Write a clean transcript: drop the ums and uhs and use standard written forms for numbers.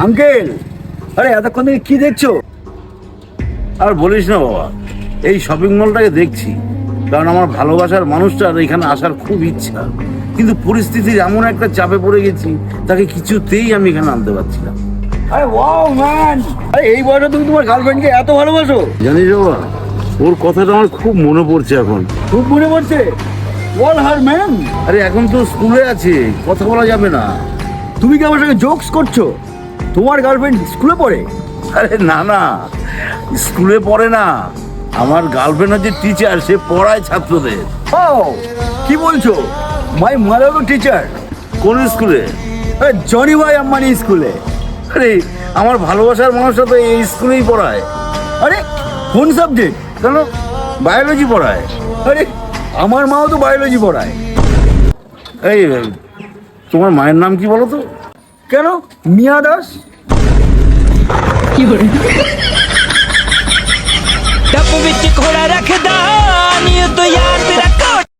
Uncle, আরে এতক্ষণ থেকে কি দেখছো? আর বলিস না বাবা, এই শপিং মলটাকে দেখছি, কারণ আমার ভালোবাসার মানুষটার এখানে আসার খুব ইচ্ছা, কিন্তু পরিস্থিতির এমন একটা চাপে পড়ে গেছি, তাকে কিছুতেই আমি এখানে আনতে পারছি না। আরে ওয়াও ম্যান, আরে এই বয়সে তুমি তোমার গার্লফ্রেন্ডকে এত ভালোবাসো? জানিস বাবা, ওর কথাটা আমার খুব মনে পড়ছে এখন। খুব মনে পড়ছে? বল হার ম্যান। আরে এখন তো স্কুলে আছে, কথা বলা যাবে না। তুমি কি আমার সঙ্গে জোকস করছো? তোমার গার্লফ্রেন্ড স্কুলে পড়ে? আরে না না, স্কুলে পড়ে না, আমার গার্লফ্রেন্ড হচ্ছে টিচার, সে পড়ায় ছাত্রদের। ও, কি বলছো? মাই মাদারও টিচার। কোন স্কুলে? আরে জনি ভাই আম্বানি স্কুলে। আরে আমার ভালোবাসার মানুষটা তো এই স্কুলেই পড়ায়। আরে কোন সাবজেক্ট? কেন, বায়োলজি পড়ায়। আরে আমার মাও তো বায়োলজি পড়ায়। এই তোমার মায়ের নাম কি বলো তো? কেন, মিয়া দাস। ਡੱਬ ਵਿੱਚ ਘੋੜਾ ਰੱਖਦਾ